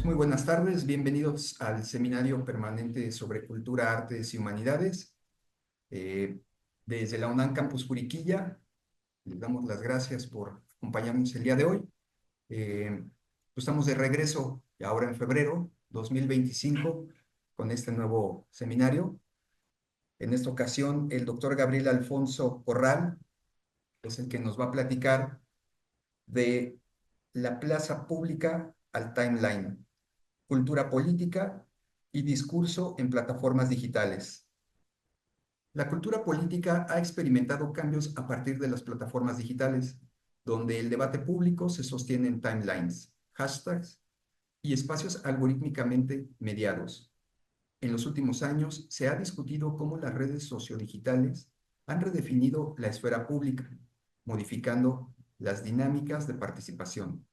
Muy buenas tardes, bienvenidos al seminario permanente sobre cultura, artes y humanidades. Eh, Desde la UNAM Campus Juriquilla, les damos las gracias por acompañarnos el día de hoy. Estamos de regreso ahora en febrero 2025 con este nuevo seminario. En esta ocasión, el doctor Gabriel Alfonso Corral es el que nos va a platicar de la plaza pública al timeline, cultura política y discurso en plataformas digitales. La cultura política ha experimentado cambios a partir de las plataformas digitales, donde el debate público se sostiene en timelines, hashtags y espacios algorítmicamente mediados. En los últimos años se ha discutido cómo las redes sociodigitales han redefinido la esfera pública, modificando las dinámicas de participación,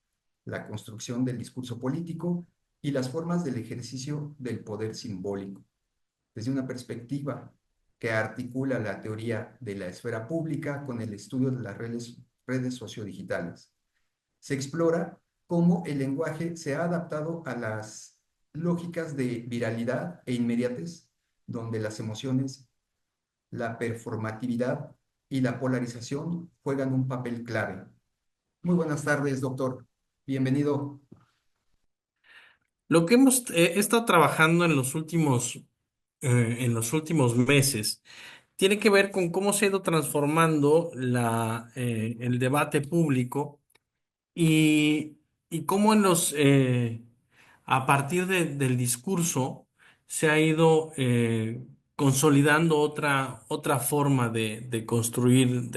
la construcción del discurso político y las formas del ejercicio del poder simbólico, desde una perspectiva que articula la teoría de la esfera pública con el estudio de las redes sociodigitales. Se explora cómo el lenguaje se ha adaptado a las lógicas de viralidad e inmediatez, donde las emociones, la performatividad y la polarización juegan un papel clave. Muy buenas tardes, doctor. Bienvenido. Lo que hemos estado trabajando en los últimos meses tiene que ver con cómo se ha ido transformando el debate público y, y cómo a partir del discurso se ha ido consolidando otra forma de construir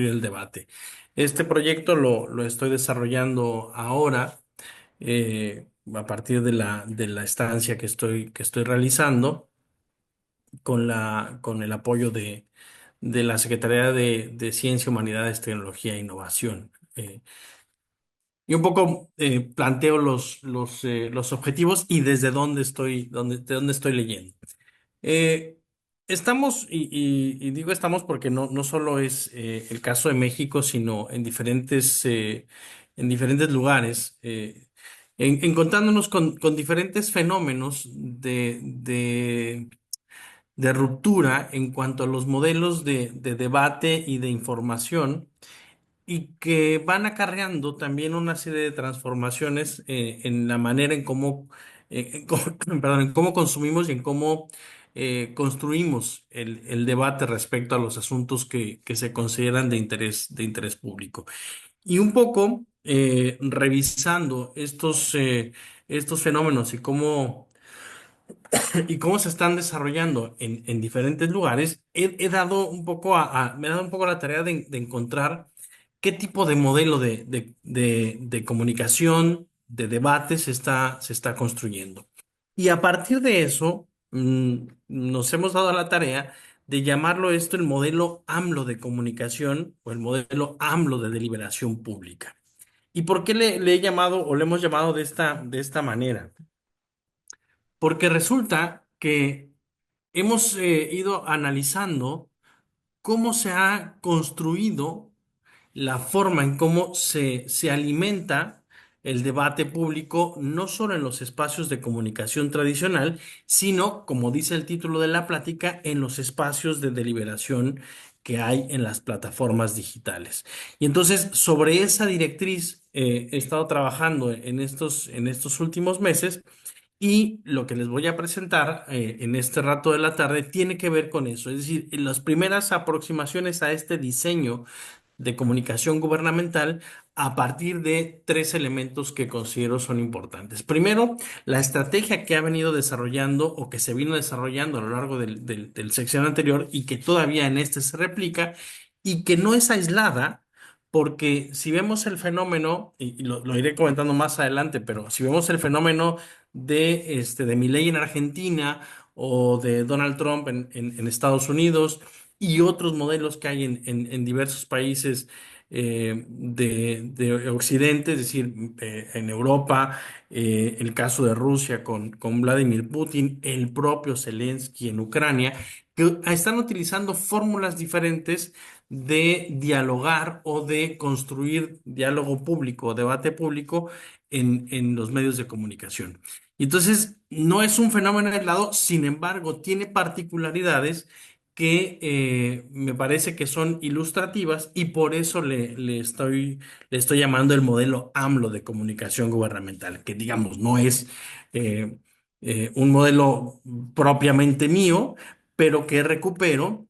el debate. Este proyecto lo estoy desarrollando ahora a partir de la estancia que estoy realizando con el apoyo de la Secretaría de Ciencia, Humanidades, Tecnología e Innovación. Y un poco planteo los objetivos y desde de dónde estoy leyendo. Eh, Estamos, y digo estamos porque no solo es el caso de México, sino en diferentes lugares, encontrándonos con diferentes fenómenos de ruptura en cuanto a los modelos de debate y de información y que van acarreando también una serie de transformaciones en la manera perdón, en cómo consumimos y en cómo construimos el debate respecto a los asuntos que se consideran de interés público. Y un poco revisando estos fenómenos y cómo se están desarrollando en diferentes lugares, me he dado un poco la tarea de encontrar qué tipo de modelo de comunicación, de debate se está construyendo. Y a partir de eso, nos hemos dado la tarea de llamarlo esto el modelo AMLO de comunicación o el modelo AMLO de deliberación pública. ¿Y por qué le he llamado o le hemos llamado de esta manera? Porque resulta que hemos ido analizando cómo se ha construido la forma en cómo se alimenta el debate público, no solo en los espacios de comunicación tradicional, sino, como dice el título de la plática, en los espacios de deliberación que hay en las plataformas digitales. Y entonces, sobre esa directriz, he estado trabajando en estos últimos meses. Y lo que les voy a presentar en este rato de la tarde tiene que ver con eso, es decir, en las primeras aproximaciones a este diseño de comunicación gubernamental a partir de tres elementos que considero son importantes. Primero, la estrategia que ha venido desarrollando o que se vino desarrollando a lo largo del sexenio anterior y que todavía en este se replica y que no es aislada. Porque si vemos el fenómeno, y lo iré comentando más adelante, pero si vemos el fenómeno de Milei en Argentina o de Donald Trump en Estados Unidos y otros modelos que hay en diversos países de Occidente, es decir, en Europa, el caso de Rusia con Vladimir Putin, el propio Zelensky en Ucrania, que están utilizando fórmulas diferentes de dialogar o de construir diálogo público, debate público en los medios de comunicación. Y entonces, no es un fenómeno aislado, sin embargo, tiene particularidades que me parece que son ilustrativas y por eso le estoy llamando el modelo AMLO de comunicación gubernamental, que digamos no es eh, un modelo propiamente mío, pero que recupero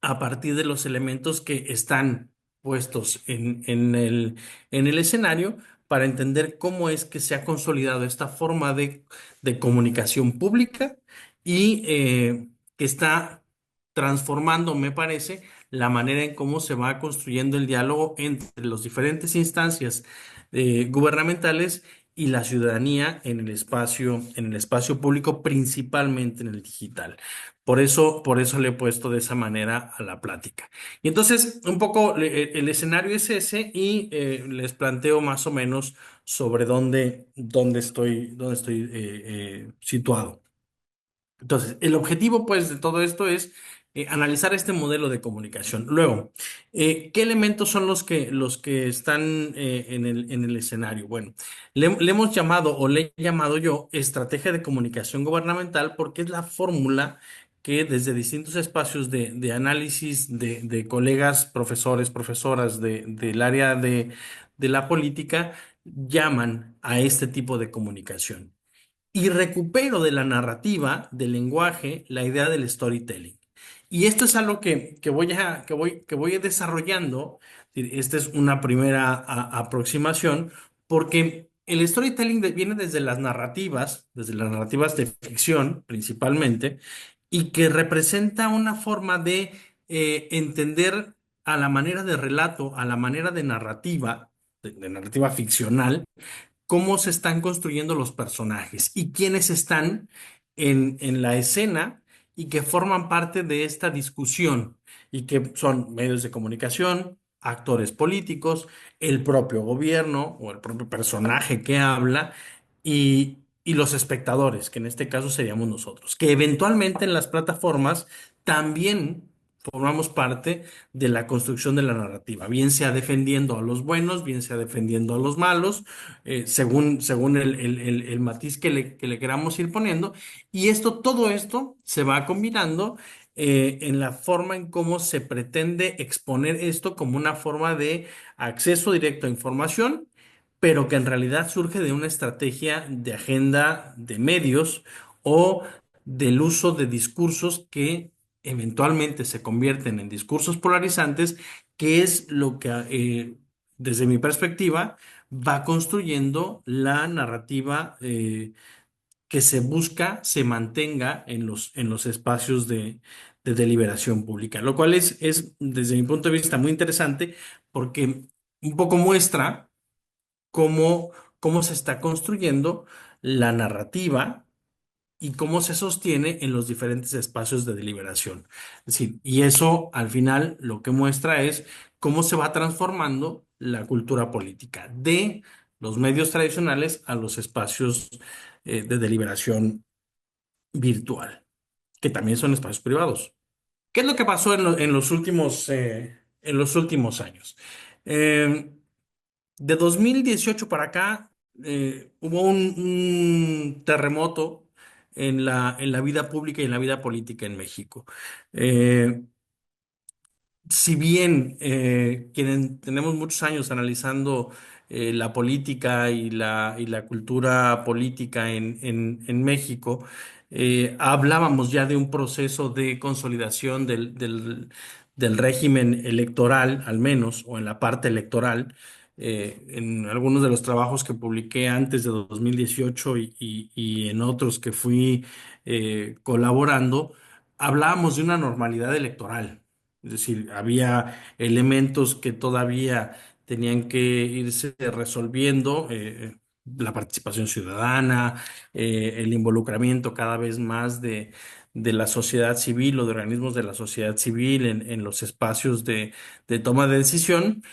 a partir de los elementos que están puestos en el escenario para entender cómo es que se ha consolidado esta forma de comunicación pública y que está transformando, me parece, la manera en cómo se va construyendo el diálogo entre las diferentes instancias gubernamentales y la ciudadanía en el espacio público, principalmente en el digital. Por eso le he puesto de esa manera a la plática. Y entonces, un poco el escenario es ese y les planteo más o menos sobre dónde estoy situado. Entonces, el objetivo, pues, de todo esto es analizar este modelo de comunicación. Luego, ¿qué elementos son los que están en el escenario? Bueno, le hemos llamado o le he llamado yo estrategia de comunicación gubernamental porque es la fórmula que desde distintos espacios de análisis de colegas, profesores, profesoras del área de la política llaman a este tipo de comunicación y recupero de la narrativa, del lenguaje, la idea del storytelling. Y esto es algo que voy desarrollando. Esta es una primera aproximación, porque el storytelling viene desde las narrativas de ficción principalmente, y que representa una forma de entender a la manera de relato, a la manera de narrativa, de narrativa ficcional cómo se están construyendo los personajes y quiénes están en la escena y que forman parte de esta discusión y que son medios de comunicación, actores políticos, el propio gobierno o el propio personaje que habla y los espectadores, que en este caso seríamos nosotros, que eventualmente en las plataformas también formamos parte de la construcción de la narrativa, bien sea defendiendo a los buenos, bien sea defendiendo a los malos, según el matiz que le queramos ir poniendo. Y todo esto se va combinando en la forma en cómo se pretende exponer esto como una forma de acceso directo a información, pero que en realidad surge de una estrategia de agenda de medios o del uso de discursos que eventualmente se convierten en discursos polarizantes, que es lo que, desde mi perspectiva, va construyendo la narrativa que se busca se mantenga en los espacios de deliberación pública, lo cual desde mi punto de vista, muy interesante porque un poco muestra cómo, cómo se está construyendo la narrativa y cómo se sostiene en los diferentes espacios de deliberación. Es decir, y eso al final lo que muestra es cómo se va transformando la cultura política de los medios tradicionales a los espacios de deliberación virtual, que también son espacios privados. ¿Qué es lo que pasó en los últimos años? Eh, de 2018 para acá hubo un terremoto en la vida pública y en la vida política en México. Eh, si bien quienes tenemos muchos años analizando la política y la cultura política en México, hablábamos ya de un proceso de consolidación del régimen electoral, al menos, o en la parte electoral. En algunos de los trabajos que publiqué antes de 2018 y en otros que fui colaborando, hablábamos de una normalidad electoral. Es decir, había elementos que todavía tenían que irse resolviendo, la participación ciudadana, el involucramiento cada vez más de la sociedad civil o de organismos de la sociedad civil en los espacios de toma de decisión.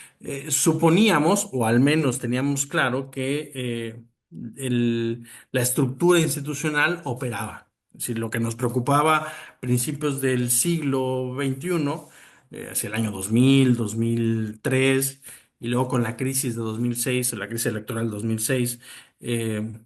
Suponíamos, o al menos teníamos claro, que la estructura institucional operaba. Es decir, lo que nos preocupaba a principios del siglo XXI hacia el año 2000, 2003, y luego con la crisis de 2006, la crisis electoral de 2006, eh,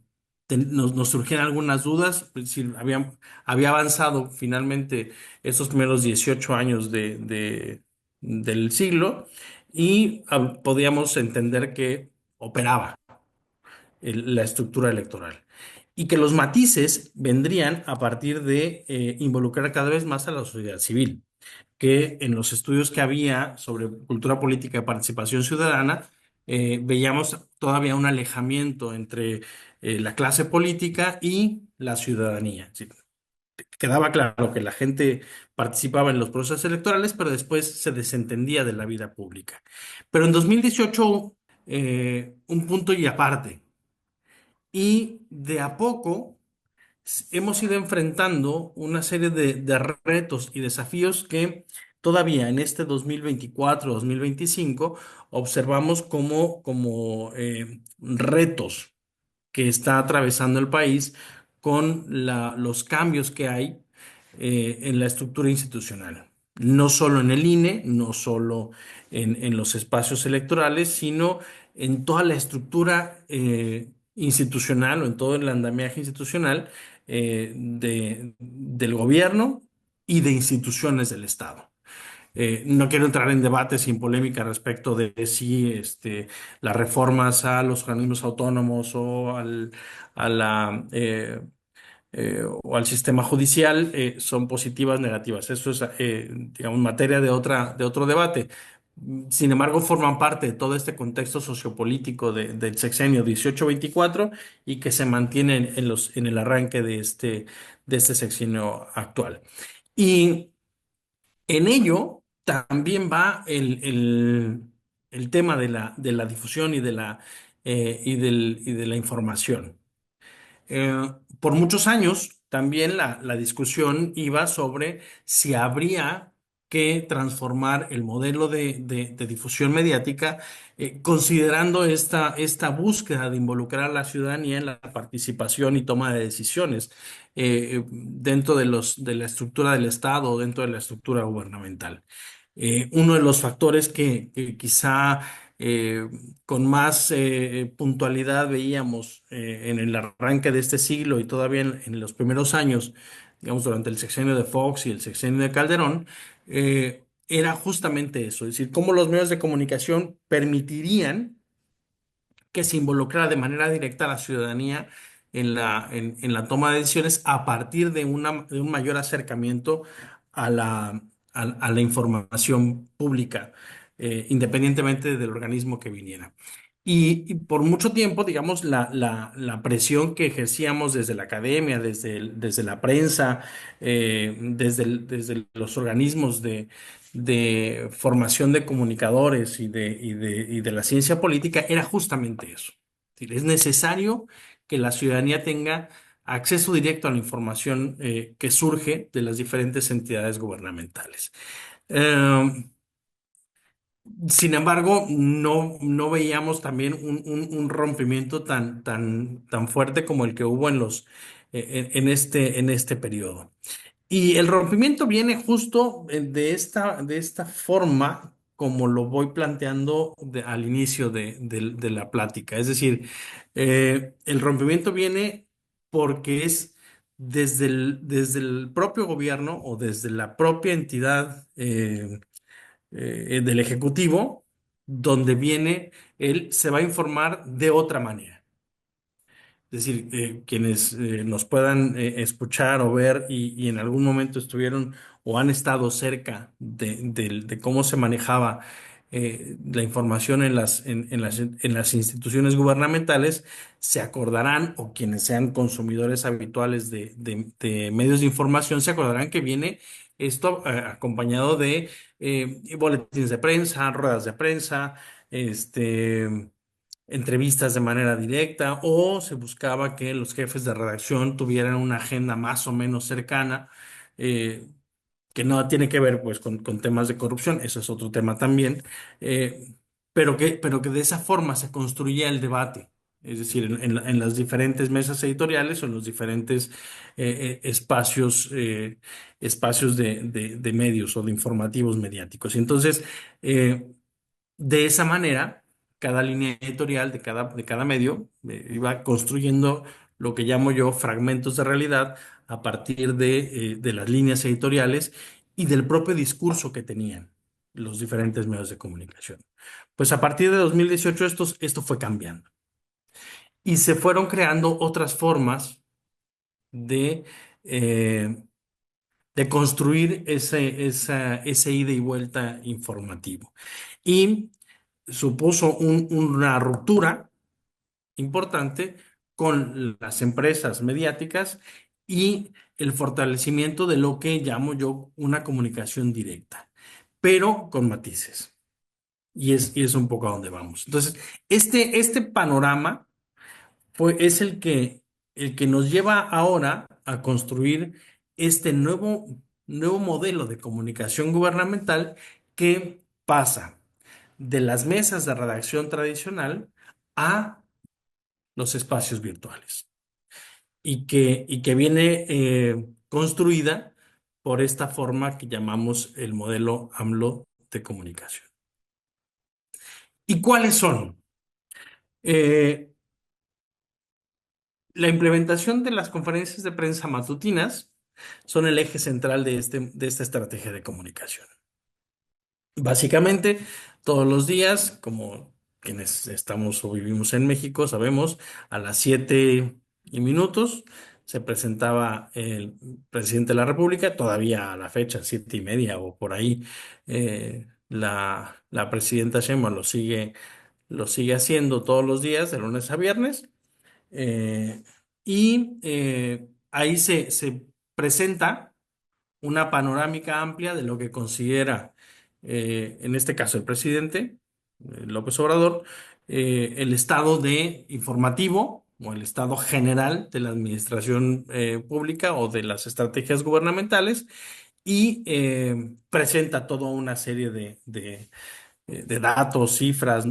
nos surgían algunas dudas, es decir, había avanzado finalmente esos primeros 18 años del siglo y podíamos entender que operaba la estructura electoral y que los matices vendrían a partir de involucrar cada vez más a la sociedad civil, que en los estudios que había sobre cultura política y participación ciudadana, veíamos todavía un alejamiento entre la clase política y la ciudadanía. Es decir, quedaba claro que la gente participaba en los procesos electorales, pero después se desentendía de la vida pública. Pero en 2018, un punto y aparte, y de a poco hemos ido enfrentando una serie de retos y desafíos que todavía en este 2024-2025 observamos como retos que está atravesando el país con los cambios que hay en la estructura institucional. No solo en el INE, no solo en los espacios electorales, sino en toda la estructura institucional o en todo el andamiaje institucional del gobierno y de instituciones del Estado. No quiero entrar en debate sin polémica respecto de si las reformas a los organismos autónomos o a o al sistema judicial son positivas, negativas. Eso es, digamos, materia de otro debate. Sin embargo, forman parte de todo este contexto sociopolítico del sexenio 18-24 y que se mantiene en el arranque de este sexenio actual. Y en ello también va el tema de la difusión y de la información. Por muchos años también la discusión iba sobre si habría que transformar el modelo de difusión mediática, considerando esta búsqueda de involucrar a la ciudadanía en la participación y toma de decisiones dentro de la estructura del Estado o dentro de la estructura gubernamental. Uno de los factores que quizá eh, con más puntualidad veíamos en el arranque de este siglo y todavía en los primeros años, digamos, durante el sexenio de Fox y el sexenio de Calderón, era justamente eso, es decir, cómo los medios de comunicación permitirían que se involucrara de manera directa a la ciudadanía en la toma de decisiones a partir de un mayor acercamiento a a la información pública, independientemente del organismo que viniera. Y por mucho tiempo, digamos, la presión que ejercíamos desde la academia, desde la prensa, desde los organismos de formación de comunicadores y de la ciencia política era justamente eso. Es decir, es necesario que la ciudadanía tenga acceso directo a la información que surge de las diferentes entidades gubernamentales. Eh, Sin embargo, no veíamos también un rompimiento tan fuerte como el que hubo en este periodo. Y el rompimiento viene justo de esta forma como lo voy planteando al inicio de la plática. Es decir, el rompimiento viene porque es desde el propio gobierno o desde la propia entidad del Ejecutivo, donde viene él, se va a informar de otra manera. Es decir, quienes nos puedan escuchar o ver y en algún momento estuvieron o han estado cerca de cómo se manejaba la información en las instituciones gubernamentales, se acordarán, o quienes sean consumidores habituales de medios de información, se acordarán que viene esto acompañado de boletines de prensa, ruedas de prensa, entrevistas de manera directa, o se buscaba que los jefes de redacción tuvieran una agenda más o menos cercana, eh, que no tiene que ver pues con temas de corrupción, eso es otro tema también, eh, pero que de esa forma se construía el debate. Es decir, en las diferentes mesas editoriales o en los diferentes espacios de medios o de informativos mediáticos. Y entonces, de esa manera, cada línea editorial de cada medio iba construyendo lo que llamo yo fragmentos de realidad a partir de las líneas editoriales y del propio discurso que tenían los diferentes medios de comunicación. Pues a partir de 2018 esto fue cambiando y se fueron creando otras formas de, eh, de construir ese ida y vuelta informativo. Y supuso una ruptura importante con las empresas mediáticas y el fortalecimiento de lo que llamo yo una comunicación directa, pero con matices. Y es un poco a donde vamos. Entonces, este panorama es el que nos lleva ahora a construir este nuevo modelo de comunicación gubernamental que pasa de las mesas de redacción tradicional a los espacios virtuales y que viene construida por esta forma que llamamos el modelo AMLO de comunicación. ¿Y cuáles son? Eh, la implementación de las conferencias de prensa matutinas son el eje central de esta estrategia de comunicación. Básicamente, todos los días, como quienes estamos o vivimos en México, sabemos, a las 7:00 se presentaba el presidente de la República, todavía a la fecha, 7:30 o por ahí, la presidenta Sheinbaum lo sigue haciendo todos los días, de lunes a viernes, eh, y ahí se presenta una panorámica amplia de lo que considera, en este caso el presidente López Obrador, el estado de informativo o el estado general de la administración pública o de las estrategias gubernamentales y presenta toda una serie de datos, cifras,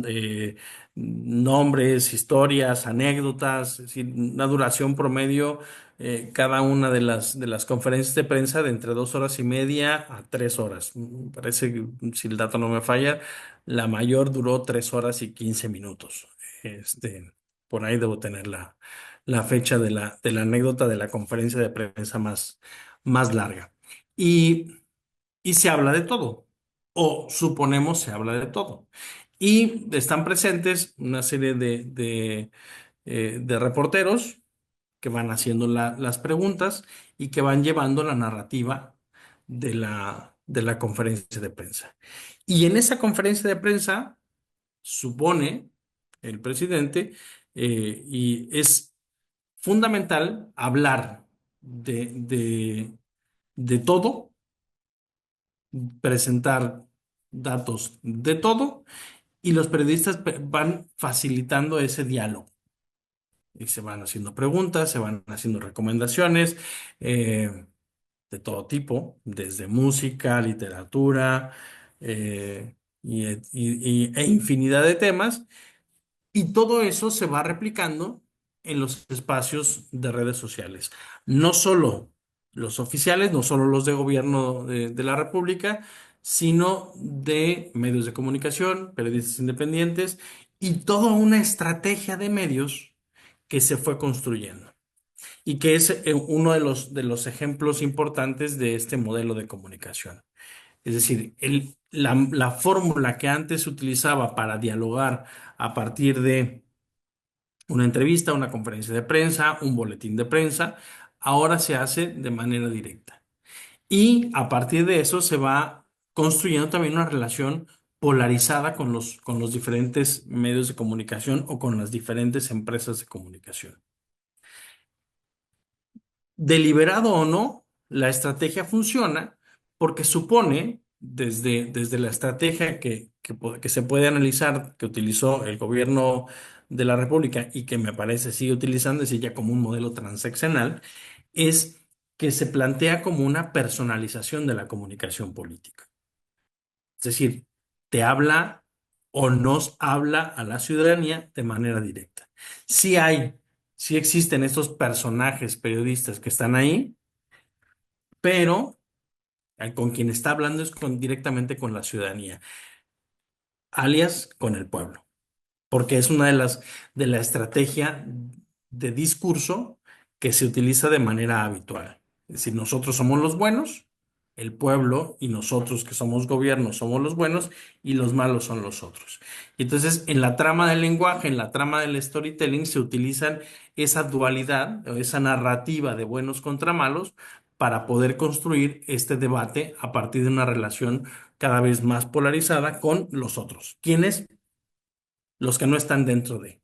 nombres, historias, anécdotas, es decir, una duración promedio, cada una de las conferencias de prensa de entre 2 horas y media a 3 horas. Parece que, si el dato no me falla, la mayor duró 3 horas y 15 minutos. Este, por ahí debo tener la fecha de la anécdota de la conferencia de prensa más larga. Y se habla de todo, o suponemos se habla de todo. Y están presentes una serie de reporteros que van haciendo las preguntas y que van llevando la narrativa de la conferencia de prensa. Y en esa conferencia de prensa supone el presidente, y es fundamental hablar de todo, presentar datos de todo, y los periodistas van facilitando ese diálogo y se van haciendo preguntas, se van haciendo recomendaciones de todo tipo, desde música, literatura, e infinidad de temas. Y todo eso se va replicando en los espacios de redes sociales. No solo los oficiales, no solo los de gobierno de la República, sino de medios de comunicación, periodistas independientes y toda una estrategia de medios que se fue construyendo y que es uno de los ejemplos importantes de este modelo de comunicación. Es decir, la fórmula que antes se utilizaba para dialogar a partir de una entrevista, una conferencia de prensa, un boletín de prensa, ahora se hace de manera directa. Y a partir de eso se va construyendo también una relación polarizada con los diferentes medios de comunicación o con las diferentes empresas de comunicación. Deliberado o no, la estrategia funciona porque supone, desde la estrategia que se puede analizar, que utilizó el gobierno de la República y que me parece sigue utilizando, es decir, ya como un modelo transaccional, es que se plantea como una personalización de la comunicación política. Es decir, te habla o nos habla a la ciudadanía de manera directa. Sí existen estos personajes periodistas que están ahí, pero con quien está hablando es directamente con la ciudadanía, alias con el pueblo, porque es una de la estrategia de discurso que se utiliza de manera habitual. Es decir, nosotros somos los buenos, el pueblo y nosotros que somos gobierno somos los buenos y los malos son los otros. Y entonces, en la trama del lenguaje, en la trama del storytelling, se utilizan esa dualidad o esa narrativa de buenos contra malos para poder construir este debate a partir de una relación cada vez más polarizada con los otros. ¿Quiénes? Los que no están dentro de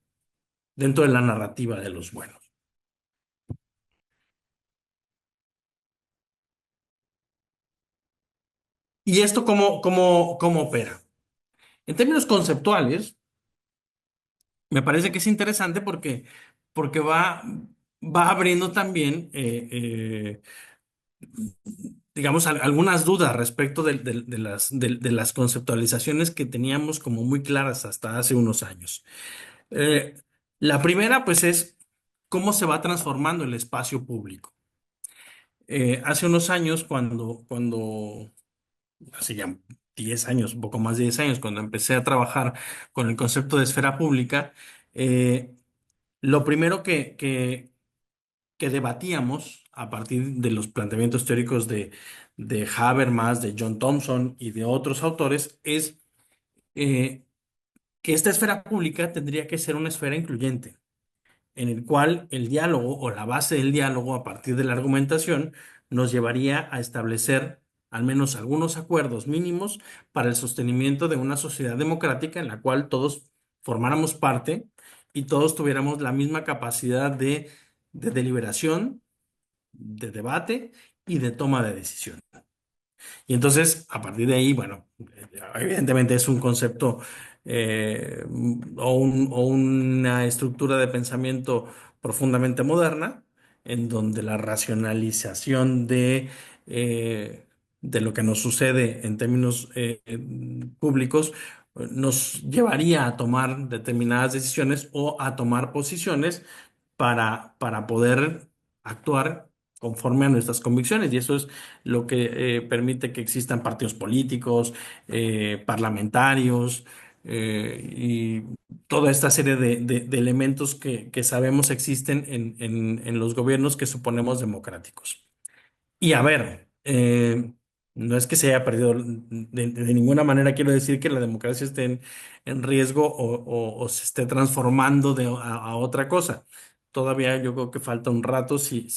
la narrativa de los buenos. ¿Y esto cómo opera? En términos conceptuales, me parece que es interesante porque va abriendo también, digamos, algunas dudas respecto de las conceptualizaciones que teníamos como muy claras hasta hace unos años. Eh, la primera, pues, es cómo se va transformando el espacio público. Hace unos años, hace ya 10 años, un poco más de 10 años, cuando empecé a trabajar con el concepto de esfera pública, eh, lo primero que debatíamos a partir de los planteamientos teóricos de Habermas, de John Thompson y de otros autores es eh, que esta esfera pública tendría que ser una esfera incluyente en el cual el diálogo o la base del diálogo a partir de la argumentación nos llevaría a establecer al menos algunos acuerdos mínimos para el sostenimiento de una sociedad democrática en la cual todos formáramos parte y todos tuviéramos la misma capacidad de deliberación, de debate y de toma de decisión. Y entonces, a partir de ahí, bueno, evidentemente es un concepto o una estructura de pensamiento profundamente moderna, en donde la racionalización de lo que nos sucede en términos públicos nos llevaría a tomar determinadas decisiones o a tomar posiciones para poder actuar conforme a nuestras convicciones. Y eso es lo que permite que existan partidos políticos, parlamentarios y toda esta serie de elementos que sabemos existen en los gobiernos que suponemos democráticos. Y a ver, no es que se haya perdido, de ninguna manera quiero decir que la democracia esté en riesgo o se esté transformando a otra cosa. Todavía yo creo que falta un rato si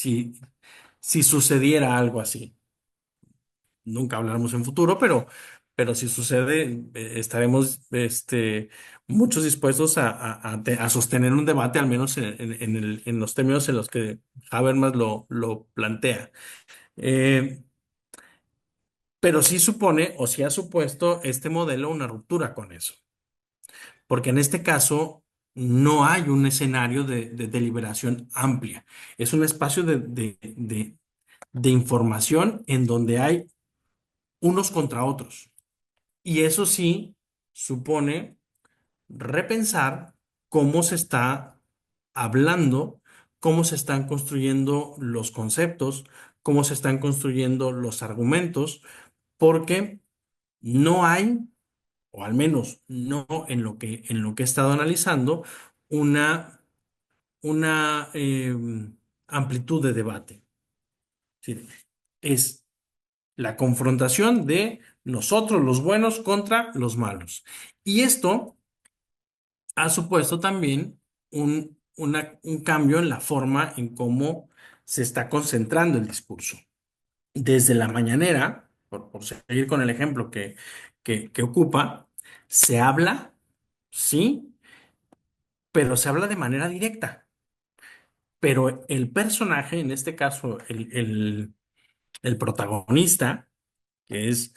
sucediera algo así. Nunca hablaremos en futuro, pero si sucede, estaremos muchos dispuestos a sostener un debate, al menos en los términos en los que Habermas lo plantea. Eh, pero sí supone o sí ha supuesto este modelo una ruptura con eso, porque en este caso no hay un escenario de deliberación amplia, es un espacio de información en donde hay unos contra otros. Y eso sí supone repensar cómo se está hablando, cómo se están construyendo los conceptos, cómo se están construyendo los argumentos, porque no hay, o al menos no en lo que he estado analizando, una amplitud de debate. Es decir, es la confrontación de nosotros, los buenos, contra los malos. Y esto ha supuesto también un cambio en la forma en cómo se está concentrando el discurso. Desde la mañanera, por seguir con el ejemplo que ocupa, se habla, sí, pero se habla de manera directa. Pero el personaje, en este caso, el protagonista, que es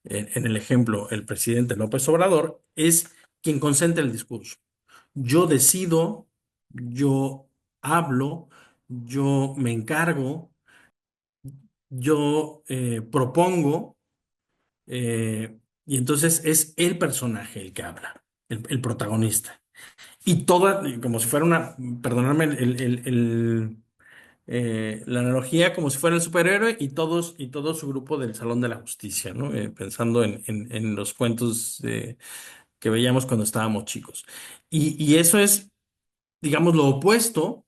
en el ejemplo el presidente López Obrador, es quien concentra el discurso. Yo decido, yo hablo, yo me encargo, yo propongo, y entonces es el personaje el que habla, el protagonista. Y toda, como si fuera perdonadme la analogía, como si fuera el superhéroe y todo su grupo del Salón de la Justicia, ¿no? Pensando en los cuentos que veíamos cuando estábamos chicos. Y eso es, digamos, lo opuesto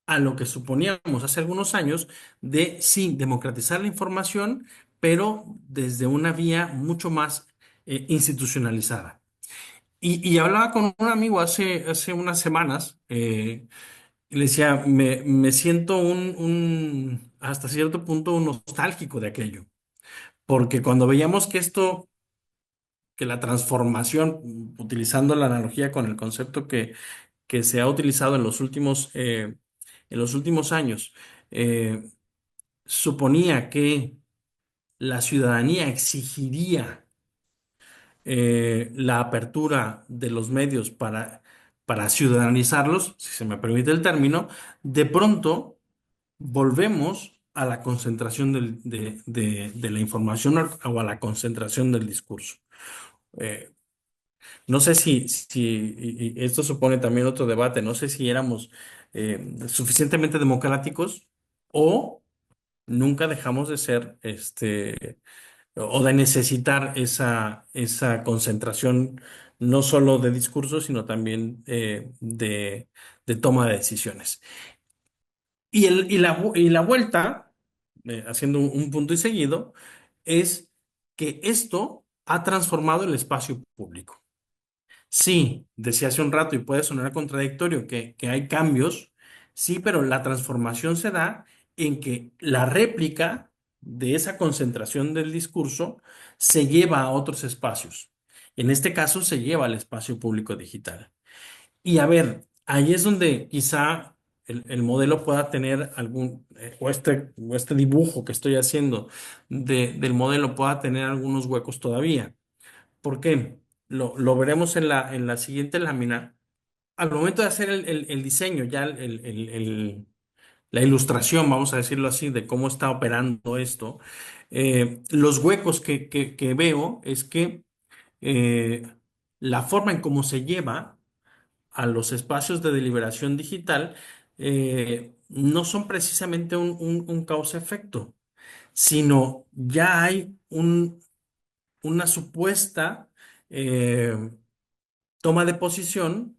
a lo que suponíamos hace algunos años de, sí, democratizar la información, pero desde una vía mucho más institucionalizada. Y hablaba con un amigo hace unas semanas, y le decía, me siento hasta cierto punto un nostálgico de aquello, porque cuando veíamos que la transformación, utilizando la analogía con el concepto que se ha utilizado en los últimos años, eh, suponía que la ciudadanía exigiría la apertura de los medios para ciudadanizarlos, si se me permite el término, de pronto volvemos a la concentración de la información o a la concentración del discurso. Eh, no sé y esto supone también otro debate, no sé si éramos suficientemente democráticos o nunca dejamos de ser o de necesitar esa concentración no solo de discursos, sino también de toma de decisiones. Y la vuelta, haciendo un punto y seguido, es que esto ha transformado el espacio público. Sí, decía hace un rato y puede sonar contradictorio que hay cambios, sí, pero la transformación se da en que la réplica de esa concentración del discurso se lleva a otros espacios. En este caso se lleva al espacio público digital. Y a ver, ahí es donde quizá el modelo pueda tener o este dibujo que estoy haciendo del modelo pueda tener algunos huecos todavía. ¿Por qué? Lo veremos en la siguiente lámina. Al momento de hacer el diseño, ya la ilustración, vamos a decirlo así, de cómo está operando esto, los huecos que veo es que eh, la forma en cómo se lleva a los espacios de deliberación digital no son precisamente un causa-efecto, sino ya hay una supuesta eh, toma de posición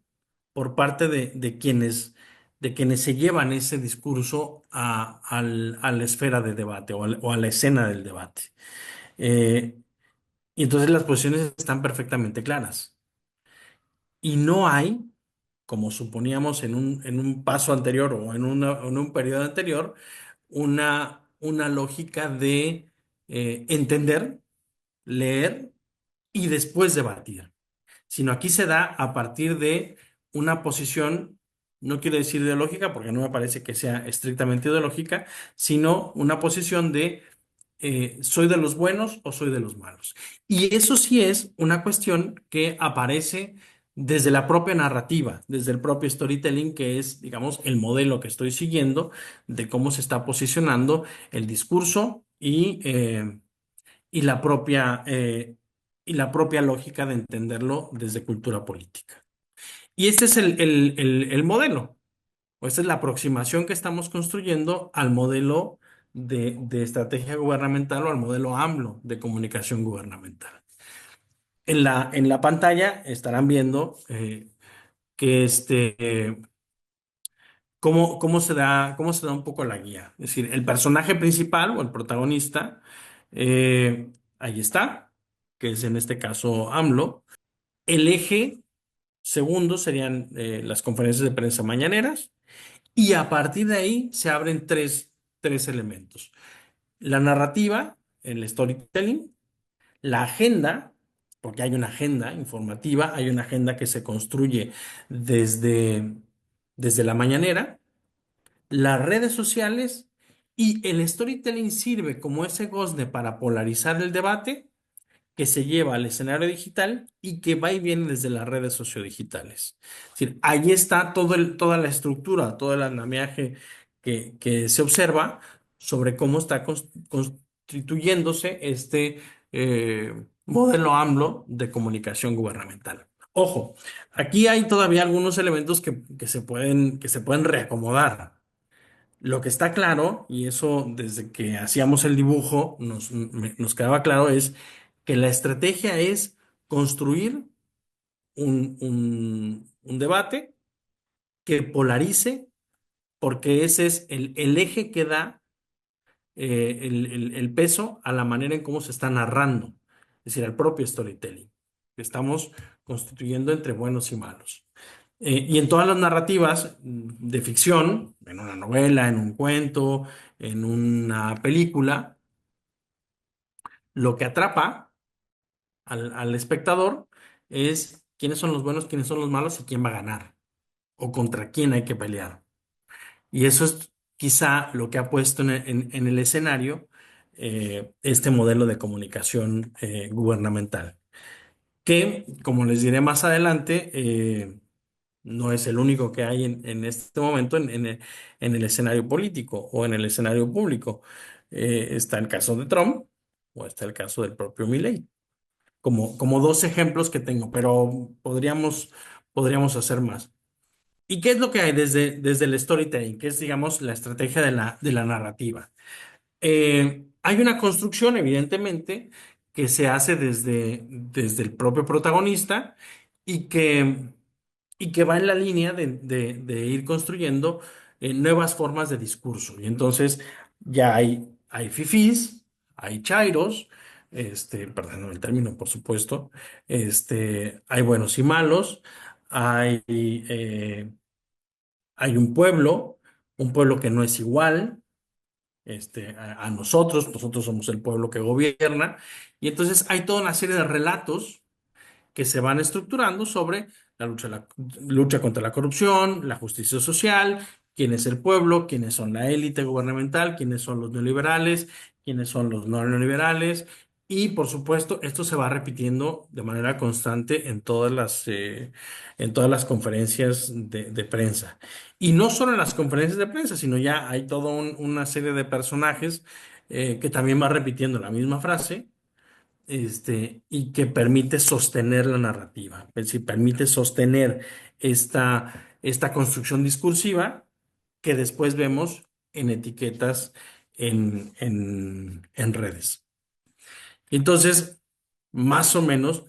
por parte de quienes se llevan ese discurso a la esfera de debate o a la escena del debate. Eh, y entonces las posiciones están perfectamente claras. Y no hay, como suponíamos en un paso anterior o en un periodo anterior, una lógica de entender, leer y después debatir, sino aquí se da a partir de una posición, no quiero decir ideológica, porque no me parece que sea estrictamente ideológica, sino una posición de soy de los buenos o soy de los malos. Y eso sí es una cuestión que aparece desde la propia narrativa, desde el propio storytelling, que es, digamos, el modelo que estoy siguiendo de cómo se está posicionando el discurso y y la propia lógica de entenderlo desde cultura política. Y este es el modelo, o esta es la aproximación que estamos construyendo al modelo de estrategia gubernamental o al modelo AMLO de comunicación gubernamental. En la pantalla estarán viendo que cómo se da un poco la guía. Es decir, el personaje principal o el protagonista, ahí está, que es en este caso AMLO. El eje segundo serían las conferencias de prensa mañaneras y a partir de ahí se abren tres elementos. La narrativa, el storytelling, la agenda, porque hay una agenda informativa, hay una agenda que se construye desde, desde la mañanera, las redes sociales y el storytelling sirve como ese gozne para polarizar el debate que se lleva al escenario digital y que va y viene desde las redes sociodigitales. Es decir, ahí está toda la estructura, todo el andamiaje que se observa sobre cómo está constituyéndose modelo AMLO de comunicación gubernamental. Ojo, aquí hay todavía algunos elementos que se pueden reacomodar. Lo que está claro, y eso desde que hacíamos el dibujo nos quedaba claro, es que la estrategia es construir un debate que polarice porque ese es el eje que da el peso a la manera en cómo se está narrando, es decir, al propio storytelling que estamos constituyendo entre buenos y malos. Y en todas las narrativas de ficción, en una novela, en un cuento, en una película, lo que atrapa al espectador es quiénes son los buenos, quiénes son los malos y quién va a ganar o contra quién hay que pelear. Y eso es quizá lo que ha puesto en el escenario este modelo de comunicación gubernamental, que, como les diré más adelante, no es el único que hay en este momento en el escenario político o en el escenario público. Está el caso de Trump o está el caso del propio Milley, como dos ejemplos que tengo, pero podríamos hacer más. ¿Y qué es lo que hay desde el storytelling? Que es, digamos, la estrategia de la narrativa. Hay una construcción, evidentemente, que se hace desde el propio protagonista y que va en la línea de ir construyendo nuevas formas de discurso. Y entonces ya hay fifís, hay chairos, perdón el término, por supuesto, hay buenos y malos, hay un pueblo que no es igual a nosotros somos el pueblo que gobierna, y entonces hay toda una serie de relatos que se van estructurando sobre la lucha contra la corrupción, la justicia social, quién es el pueblo, quiénes son la élite gubernamental, quiénes son los neoliberales, quiénes son los no neoliberales. Y por supuesto, esto se va repitiendo de manera constante en todas las conferencias de prensa. Y no solo en las conferencias de prensa, sino ya hay toda una serie de personajes que también va repitiendo la misma frase y que permite sostener la narrativa, es decir, permite sostener esta construcción discursiva que después vemos en etiquetas en redes. Entonces, más o menos,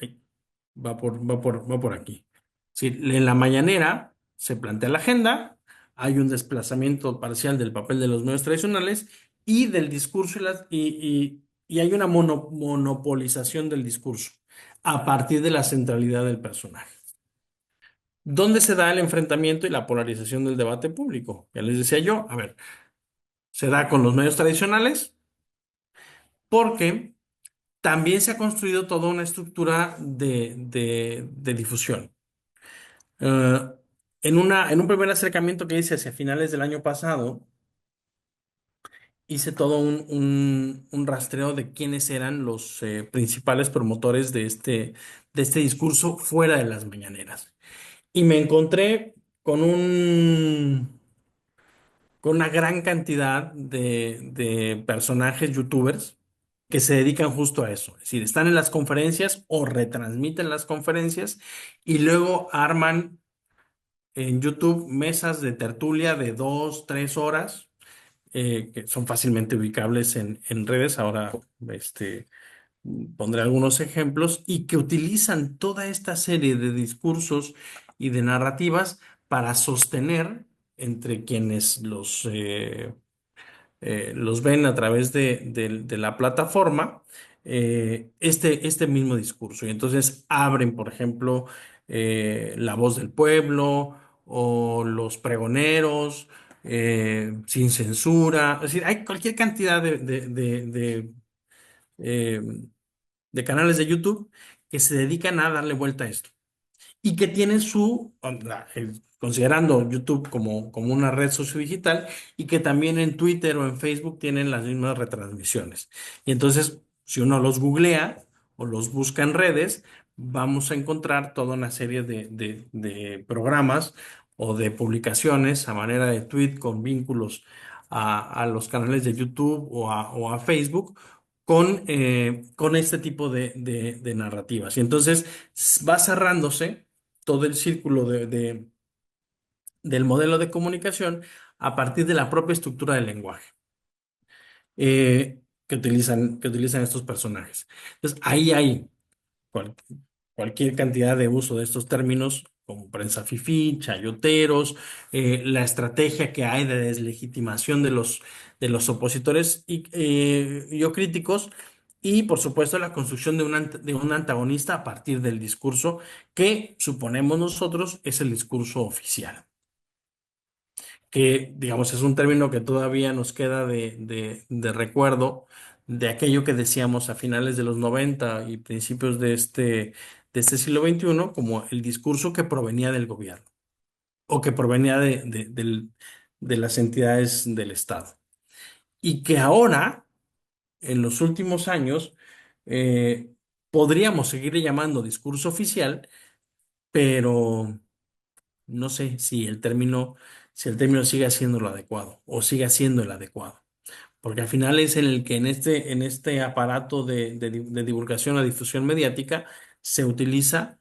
va por aquí. Sí, en la mañanera se plantea la agenda, hay un desplazamiento parcial del papel de los medios tradicionales y del discurso y hay una monopolización del discurso a partir de la centralidad del personaje. ¿Dónde se da el enfrentamiento y la polarización del debate público? Ya les decía yo, a ver, se da con los medios tradicionales porque también se ha construido toda una estructura de difusión. Eh, en un primer acercamiento que hice hacia finales del año pasado, hice todo un rastreo de quiénes eran los principales promotores de este discurso fuera de las mañaneras. Y me encontré con una gran cantidad de personajes youtubers que se dedican justo a eso. Es decir, están en las conferencias o retransmiten las conferencias y luego arman en YouTube mesas de tertulia de 2, 3 horas que son fácilmente ubicables en redes. Ahora pondré algunos ejemplos y que utilizan toda esta serie de discursos y de narrativas para sostener entre quienes los ven a través de la plataforma, este mismo discurso. Y entonces abren, por ejemplo, La Voz del Pueblo o Los Pregoneros, Sin Censura. Es decir, hay cualquier cantidad eh, de canales de YouTube que se dedican a darle vuelta a esto y que tienen considerando YouTube como una red sociodigital y que también en Twitter o en Facebook tienen las mismas retransmisiones. Y entonces, si uno los googlea o los busca en redes, vamos a encontrar toda una serie de programas o de publicaciones a manera de tweet con vínculos a los canales de YouTube o a Facebook con este tipo de narrativas. Y entonces va cerrándose todo el círculo del modelo de comunicación a partir de la propia estructura del lenguaje que utilizan estos personajes. Entonces, ahí hay cual- cualquier cantidad de uso de estos términos como prensa fifí, chayoteros, la estrategia que hay de deslegitimación de los opositores y o críticos, y por supuesto la construcción de un antagonista a partir del discurso que suponemos nosotros es el discurso oficial, que digamos es un término que todavía nos queda de recuerdo de aquello que decíamos a finales de los 90 y principios de este siglo XXI como el discurso que provenía del gobierno o que provenía de las entidades del Estado. Y que ahora, en los últimos años, eh, podríamos seguirle llamando discurso oficial, pero no sé si el término sigue siendo lo adecuado o sigue siendo el adecuado. Porque al final es en el que en este aparato de divulgación o difusión mediática se utiliza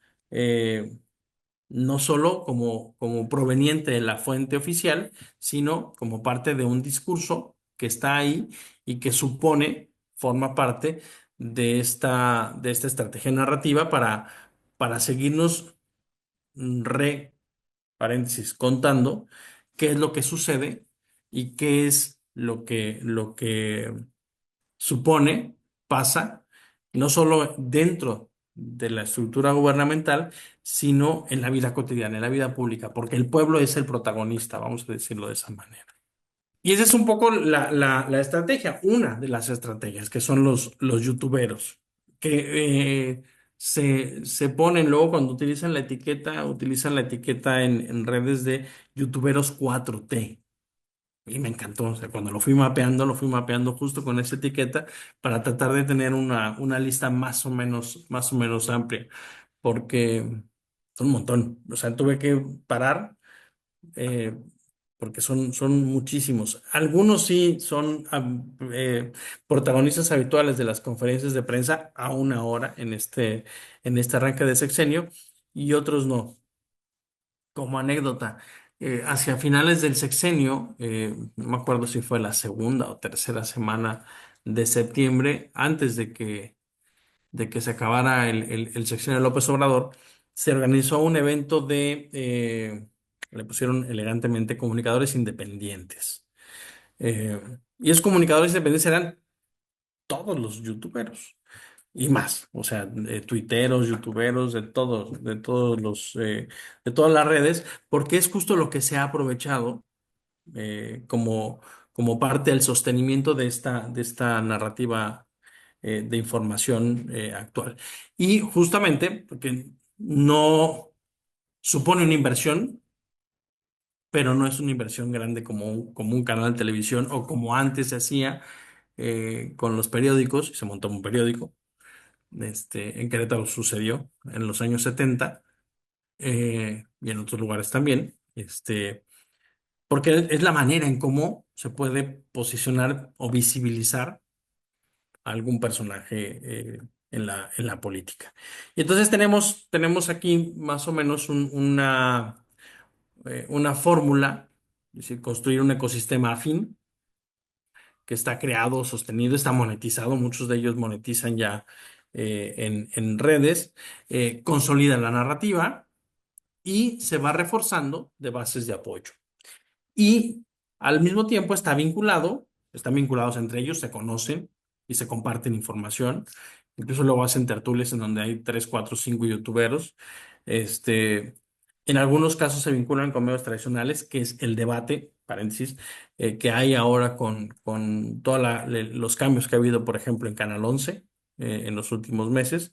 no solo como proveniente de la fuente oficial, sino como parte de un discurso que está ahí y que forma parte de esta estrategia narrativa para seguirnos paréntesis, contando qué es lo que sucede y qué es lo que supone, pasa, no solo dentro de la estructura gubernamental, sino en la vida cotidiana, en la vida pública, porque el pueblo es el protagonista, vamos a decirlo de esa manera. Y esa es un poco la estrategia, una de las estrategias, que son los youtuberos, que se ponen luego cuando utilizan la etiqueta en redes de youtuberos 4T. Y me encantó, o sea, cuando lo fui mapeando justo con esa etiqueta para tratar de tener una lista más o menos amplia, porque son un montón. O sea, tuve que parar eh, porque son muchísimos. Algunos sí son protagonistas habituales de las conferencias de prensa aún ahora en este arranque de sexenio y otros no. Como anécdota, hacia finales del sexenio, no me acuerdo si fue la segunda o tercera semana de septiembre, antes de que se acabara el sexenio de López Obrador, se organizó un evento le pusieron elegantemente comunicadores independientes. Eh, y esos comunicadores independientes eran todos los youtuberos y más, o sea, tuiteros, youtuberos, de todas las redes, porque es justo lo que se ha aprovechado como parte del sostenimiento de esta narrativa de información actual. Y justamente porque no supone una inversión, pero no es una inversión grande como un canal de televisión o como antes se hacía con los periódicos, se montó un periódico. En Querétaro sucedió en los años 70 y en otros lugares también. Porque es la manera en cómo se puede posicionar o visibilizar a algún personaje en la política. Y entonces tenemos aquí más o menos una fórmula, es decir, construir un ecosistema afín que está creado, sostenido, está monetizado, muchos de ellos monetizan ya en redes, consolida la narrativa y se va reforzando de bases de apoyo. Y al mismo tiempo están vinculados entre ellos, se conocen y se comparten información. Incluso luego hacen tertulias en donde hay 3, 4, 5 youtuberos. Este, en algunos casos se vinculan con medios tradicionales, que es el debate, paréntesis, que hay ahora con todos los cambios que ha habido, por ejemplo, en Canal 11 en los últimos meses.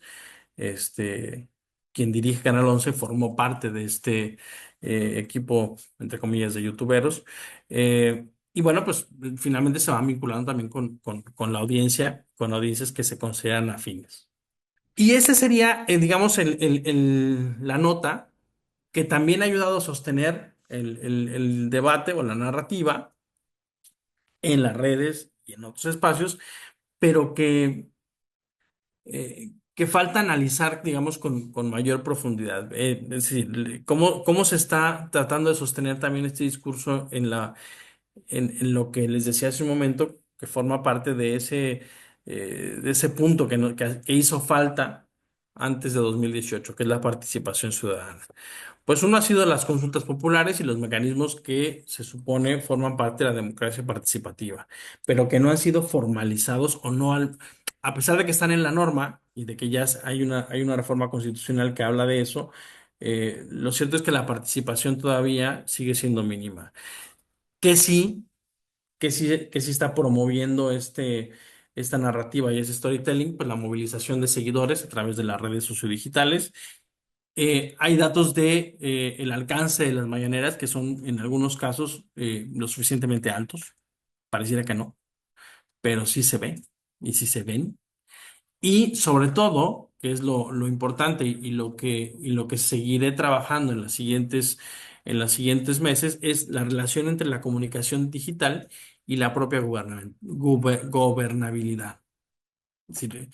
Este, quien dirige Canal 11 formó parte de este equipo, entre comillas, de youtuberos. Y bueno, pues finalmente se van vinculando también con la audiencia, con audiencias que se consideran afines. Y ese sería, digamos, la nota que también ha ayudado a sostener el debate o la narrativa en las redes y en otros espacios, pero que falta analizar, digamos, con mayor profundidad. Es decir, cómo se está tratando de sostener también este discurso en lo que les decía hace un momento, que forma parte de ese punto que hizo falta antes de 2018, que es la participación ciudadana. Pues uno ha sido las consultas populares y los mecanismos que se supone forman parte de la democracia participativa, pero que no han sido formalizados o no, a pesar de que están en la norma y de que hay una reforma constitucional que habla de eso, lo cierto es que la participación todavía sigue siendo mínima. Que sí, que sí está promoviendo esta narrativa y ese storytelling, pues la movilización de seguidores a través de las redes sociodigitales. Hay datos de el alcance de las mañaneras que son en algunos casos lo suficientemente altos. Pareciera que no, pero sí se ven y sí se ven. Y sobre todo, que es lo importante y lo que seguiré trabajando en los siguientes meses, es la relación entre la comunicación digital y la propia gobernabilidad. Es decir,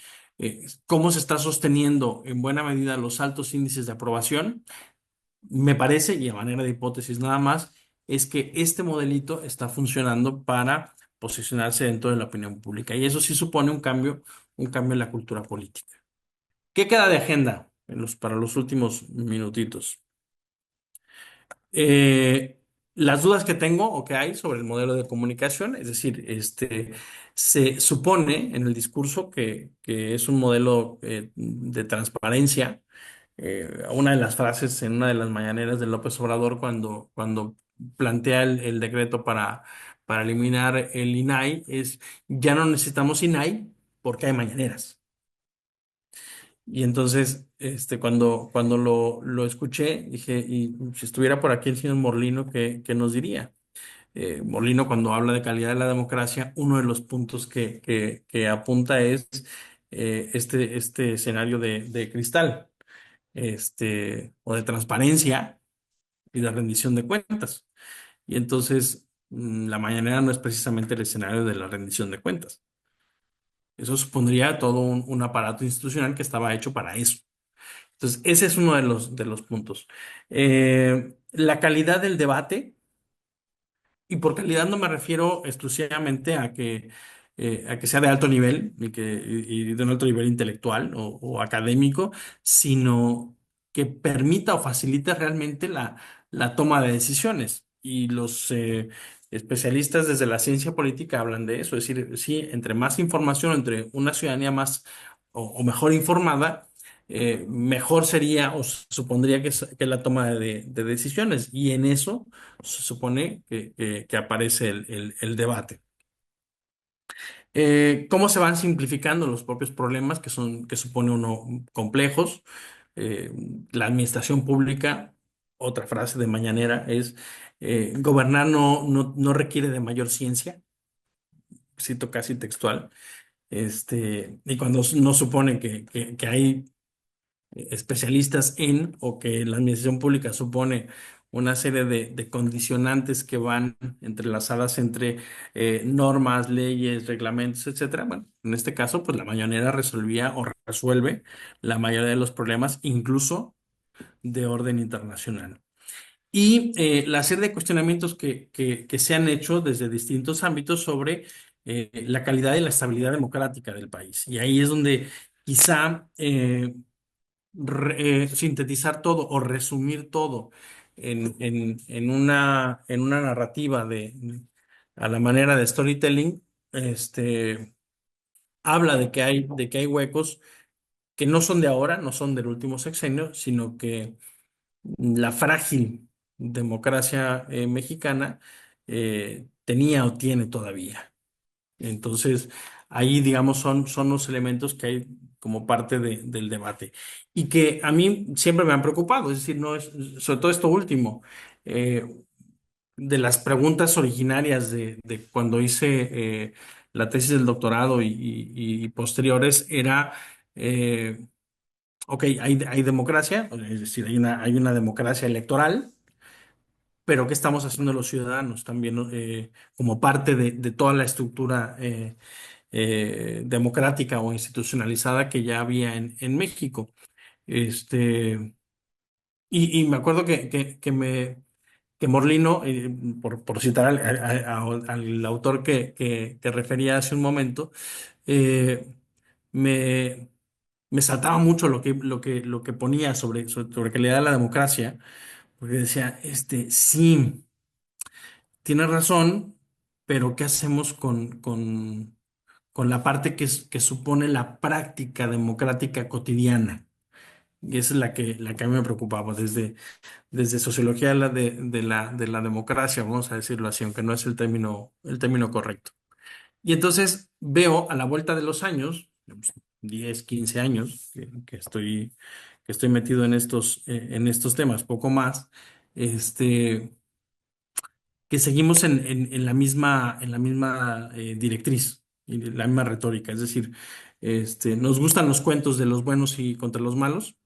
cómo se está sosteniendo en buena medida los altos índices de aprobación. Me parece, y a manera de hipótesis nada más, es que este modelito está funcionando para posicionarse dentro de la opinión pública. Y eso sí supone un cambio en la cultura política. ¿Qué queda de agenda para los últimos minutitos? Las dudas que tengo o que hay sobre el modelo de comunicación, es decir, se supone en el discurso que es un modelo de transparencia. Una de las frases en una de las mañaneras de López Obrador cuando plantea el decreto para eliminar el INAI es, ya no necesitamos INAI porque hay mañaneras. Y entonces, cuando lo escuché, dije, y si estuviera por aquí el señor Morlino, ¿qué nos diría? Morlino, cuando habla de calidad de la democracia, uno de los puntos que apunta es este escenario de cristal, o de transparencia y de rendición de cuentas. Y entonces, la mañanera no es precisamente el escenario de la rendición de cuentas. Eso supondría todo un aparato institucional que estaba hecho para eso. Entonces, ese es uno de los puntos. La calidad del debate, y por calidad no me refiero exclusivamente a que sea de alto nivel y de un alto nivel intelectual o académico, sino que permita o facilite realmente la toma de decisiones. Y los especialistas desde la ciencia política hablan de eso, es decir, sí, entre más información, entre una ciudadanía más o mejor informada, mejor sería o se supondría que la toma de decisiones. Y en eso se supone que aparece el debate. ¿Cómo se van simplificando los propios problemas que supone uno complejos? Eh, la administración pública, otra frase de mañanera, es gobernar no requiere de mayor ciencia, cito casi textual. Y cuando no supone que hay especialistas en o que la administración pública supone una serie de condicionantes que van entrelazadas entre normas, leyes, reglamentos, etcétera. Bueno, en este caso, pues la mañanera resolvía o resuelve la mayoría de los problemas, incluso de orden internacional. Y la serie de cuestionamientos que se han hecho desde distintos ámbitos sobre la calidad y la estabilidad democrática del país. Y ahí es donde quizá sintetizar todo o resumir todo en una narrativa a la manera de storytelling, habla de que hay huecos que no son de ahora, no son del último sexenio, sino que la frágil democracia mexicana tenía o tiene todavía. Entonces, ahí, digamos, son los elementos que hay como parte del debate y que a mí siempre me han preocupado, es decir, no es, sobre todo esto último, eh, de las preguntas originarias de cuando hice la tesis del doctorado y posteriores, era, ok, hay democracia, es decir, hay una democracia electoral, pero ¿qué estamos haciendo los ciudadanos también, ¿no? Como parte de toda la estructura democrática o institucionalizada que ya había en México. Este, y me acuerdo que Morlino, por citar al autor que refería hace un momento, eh, me, me saltaba mucho lo que ponía sobre calidad de la democracia, porque decía, sí, tienes razón, pero ¿qué hacemos con la parte que supone la práctica democrática cotidiana? Y esa es la que a mí me preocupaba desde sociología de la democracia, vamos a decirlo así, aunque no es el término correcto. Y entonces veo a la vuelta de los años, digamos, 10, 15 años que estoy metido en estos temas, poco más, este, que seguimos en la misma directriz y la misma retórica. Es decir, nos gustan los cuentos de los buenos y contra los malos.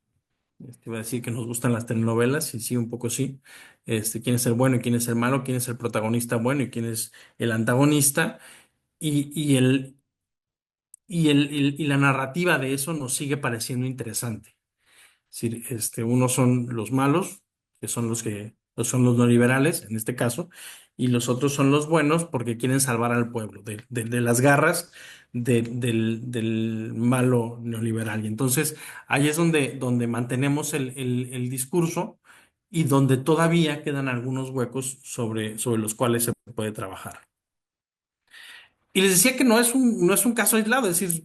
Iba a decir que nos gustan las telenovelas, y sí, un poco sí. Quién es el bueno y quién es el malo, quién es el protagonista bueno y quién es el antagonista. Y la narrativa de eso nos sigue pareciendo interesante. Es decir, unos son los malos, que son los neoliberales, en este caso, y los otros son los buenos porque quieren salvar al pueblo de las garras del malo neoliberal. Y entonces ahí es donde mantenemos el discurso y donde todavía quedan algunos huecos sobre los cuales se puede trabajar. Y les decía que no es un caso aislado, es decir,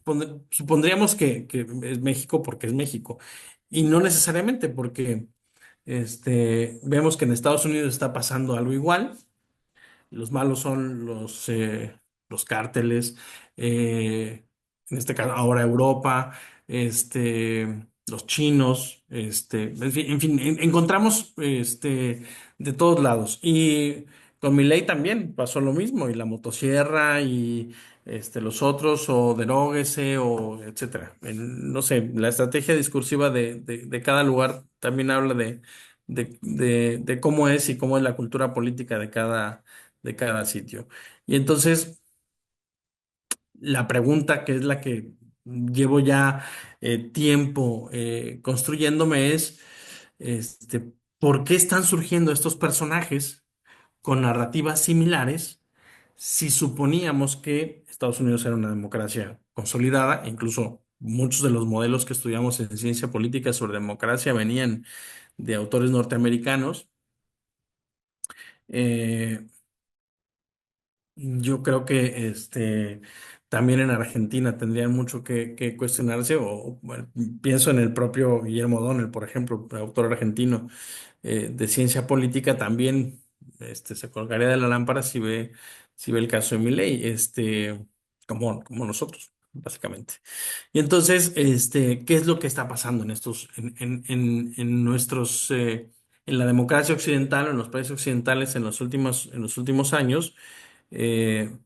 supondríamos que es México porque es México. Y no necesariamente, porque vemos que en Estados Unidos está pasando algo igual. Los malos son los cárteles, en este caso ahora Europa, los chinos, en fin, encontramos de todos lados. Y con Milei también pasó lo mismo, y la motosierra y los otros, o deróguese, o etcétera. No sé, la estrategia discursiva de cada lugar también habla de cómo es y cómo es la cultura política de cada sitio. Y entonces, la pregunta, que es la que llevo ya tiempo construyéndome, es, ¿por qué están surgiendo estos personajes con narrativas similares si suponíamos que Estados Unidos era una democracia consolidada? E incluso muchos de los modelos que estudiamos en ciencia política sobre democracia venían de autores norteamericanos. Eh, Yo creo que también en Argentina tendrían mucho que cuestionarse, o bueno, pienso en el propio Guillermo O'Donnell, por ejemplo, autor argentino de ciencia política, también se colgaría de la lámpara si ve el caso de Milei, como nosotros, básicamente. Y entonces, ¿qué es lo que está pasando en la democracia occidental, o en los países occidentales en los últimos años? eh,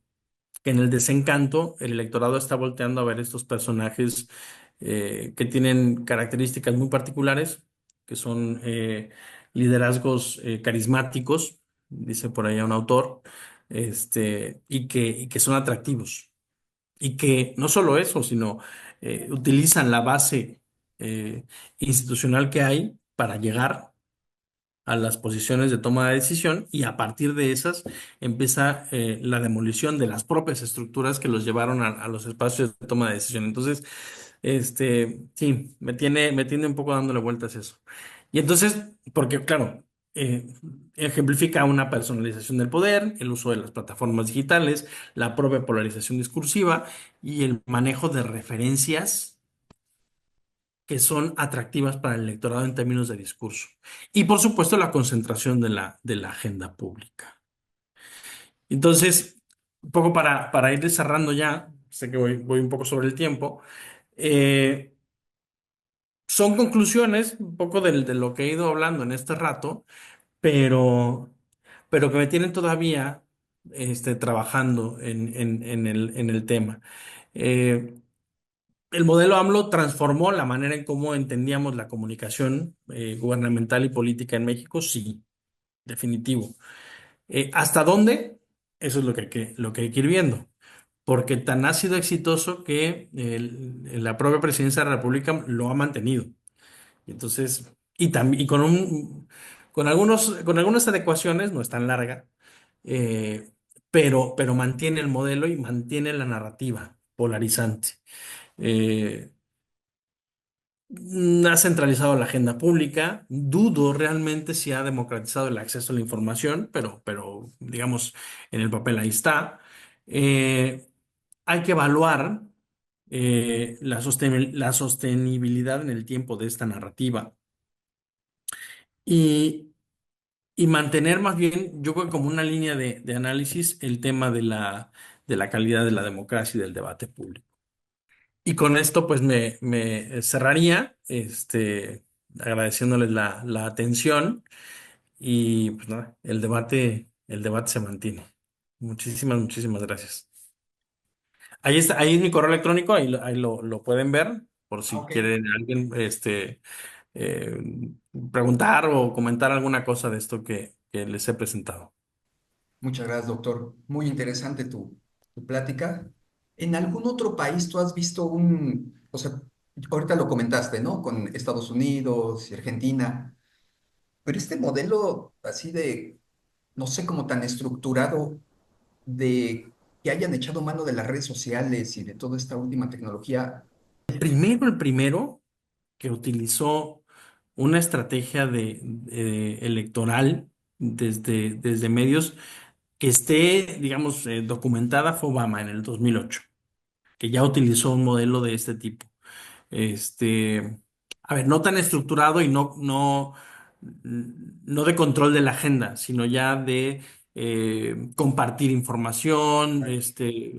que en el desencanto el electorado está volteando a ver estos personajes que tienen características muy particulares, que son liderazgos carismáticos, dice por allá un autor, y que son atractivos. Y que no solo eso, sino utilizan la base institucional que hay para llegar a las posiciones de toma de decisión, y a partir de esas empieza la demolición de las propias estructuras que los llevaron a los espacios de toma de decisión. Entonces, sí, me tiene un poco dándole vueltas eso. Y entonces, porque claro, ejemplifica una personalización del poder, el uso de las plataformas digitales, la propia polarización discursiva y el manejo de referencias que son atractivas para el electorado en términos de discurso. Y por supuesto la concentración de la agenda pública. Entonces, un poco para ir cerrando ya, sé que voy un poco sobre el tiempo, eh, son conclusiones un poco de lo que he ido hablando en este rato, pero que me tienen todavía trabajando en el tema. Eh, El modelo AMLO transformó la manera en cómo entendíamos la comunicación gubernamental y política en México, sí, definitivo. ¿Hasta dónde? Eso es lo que hay que ir viendo, porque tan ha sido exitoso que la propia presidencia de la República lo ha mantenido. Y entonces, y con algunas adecuaciones, no es tan larga, pero mantiene el modelo y mantiene la narrativa polarizante. Eh, Ha centralizado la agenda pública. Dudo realmente si ha democratizado el acceso a la información, pero digamos, en el papel ahí está. Eh, Hay que evaluar la sostenibilidad en el tiempo de esta narrativa y, y mantener más bien, yo creo que como una línea de análisis, el tema de la calidad de la democracia y del debate público. Y con esto, pues me cerraría, agradeciéndoles la atención y pues nada, el debate se mantiene. Muchísimas, muchísimas gracias. Ahí está, ahí es mi correo electrónico, ahí lo pueden ver, por Ah, si ok. quieren alguien, eh, preguntar o comentar alguna cosa de esto que les he presentado. Muchas gracias, doctor. Muy interesante tu plática. ¿En algún otro país tú has visto o sea, ahorita lo comentaste, ¿no? Con Estados Unidos y Argentina, pero este modelo así de, no sé, como tan estructurado de que hayan echado mano de las redes sociales y de toda esta última tecnología. El primero que utilizó una estrategia electoral desde medios que esté, digamos, documentada fue Obama en el 2008, que ya utilizó un modelo de este tipo. Este, a ver, no tan estructurado y no de control de la agenda, sino ya de compartir información.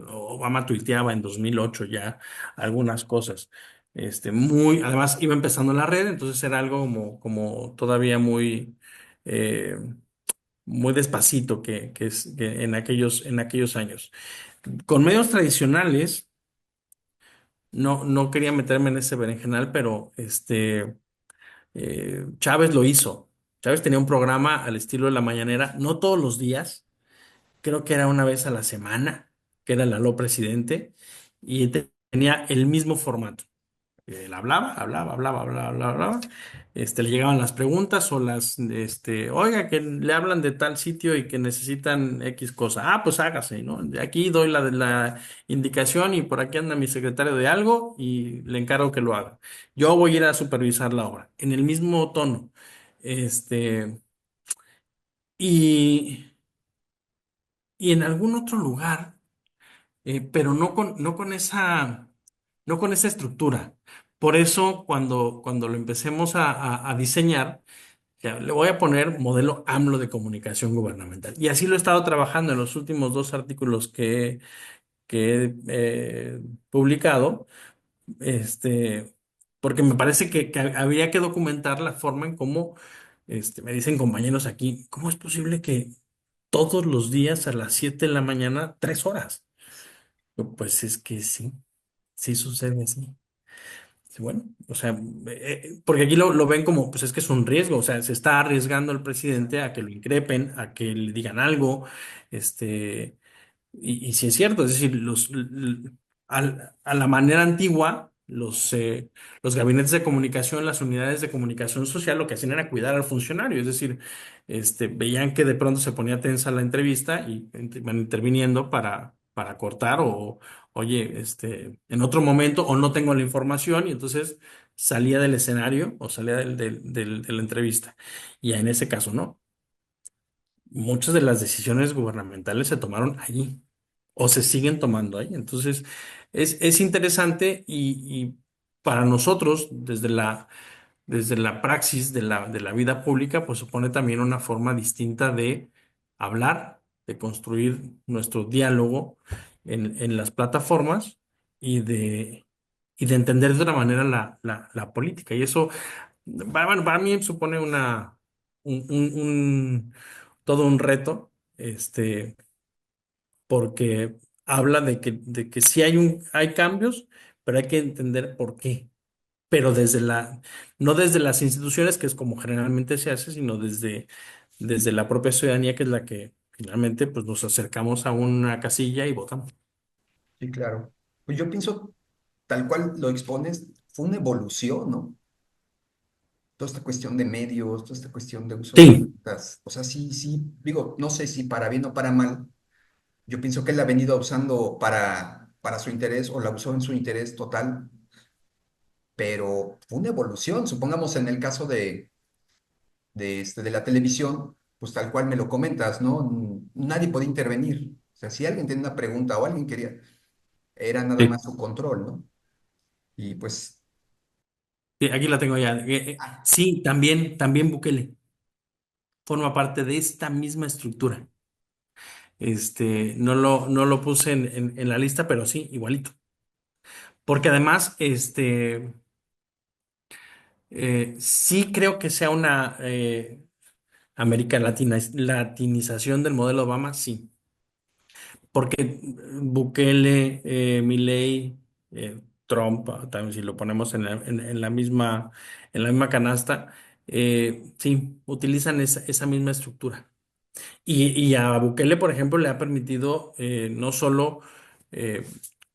Obama tuiteaba en 2008 ya algunas cosas. Además iba empezando la red, entonces era algo como todavía eh, muy despacito que en aquellos años. Con medios tradicionales, no quería meterme en ese berenjenal, pero Chávez lo hizo. Chávez tenía un programa al estilo de La Mañanera, no todos los días, creo que era una vez a la semana, que era el Aló Presidente, y tenía el mismo formato. Él hablaba. Le llegaban las preguntas o oiga, que le hablan de tal sitio y que necesitan X cosa. Ah, pues hágase, ¿no? De aquí doy la indicación y por aquí anda mi secretario de algo y le encargo que lo haga. Yo voy a ir a supervisar la obra, en el mismo tono. Este, y, y en algún otro lugar, pero no con esa estructura. Por eso, cuando lo empecemos a diseñar, ya, le voy a poner modelo AMLO de comunicación gubernamental. Y así lo he estado trabajando en los últimos dos artículos que he publicado, este, porque me parece que habría que documentar la forma en cómo, me dicen compañeros aquí, ¿cómo es posible que todos los días a las 7 de la mañana, 3 horas? Pues es que sí, sí sucede así. Sí, bueno, o sea, porque aquí lo ven como, pues es que es un riesgo, o sea, se está arriesgando el presidente a que lo increpen, a que le digan algo, este, y sí es cierto, es decir, a la manera antigua, los gabinetes de comunicación, las unidades de comunicación social, lo que hacían era cuidar al funcionario, es decir, veían que de pronto se ponía tensa la entrevista y van interviniendo para cortar o, oye, en otro momento, o no tengo la información, y entonces salía del escenario o salía de la entrevista. Y en ese caso, no. Muchas de las decisiones gubernamentales se tomaron allí o se siguen tomando ahí. Entonces, es interesante y para nosotros, desde la praxis de la vida pública, pues supone también una forma distinta de hablar, de construir nuestro diálogo en las plataformas y y de entender de otra manera la política. Y eso, bueno, para mí supone un, un- un- todo un reto, porque habla de que sí hay cambios, pero hay que entender por qué. Pero no desde las instituciones, que es como generalmente se hace, sino desde la propia ciudadanía, que es la que finalmente pues, nos acercamos a una casilla y votamos. Sí, claro. Pues yo pienso, tal cual lo expones, fue una evolución, ¿no? Toda esta cuestión de medios, toda esta cuestión de uso de Sí, herramientas. O sea, sí, sí, digo, no sé si para bien o para mal. Yo pienso que él la ha venido usando para su interés o la usó en su interés total, pero fue una evolución. Supongamos en el caso de la televisión, pues tal cual me lo comentas, ¿no? Nadie podía intervenir. O sea, si alguien tenía una pregunta o alguien quería, era nada Sí. más su control, ¿no? Y pues, Sí, aquí la tengo ya. ah, Sí, también Bukele forma parte de esta misma estructura. No lo puse en la lista, pero sí, igualito. Porque además, sí creo que sea una América Latina, latinización del modelo Obama, sí. Porque Bukele, Milei, Trump, también si lo ponemos en la misma canasta, sí, utilizan esa misma estructura. Y a Bukele, por ejemplo, le ha permitido no solo eh,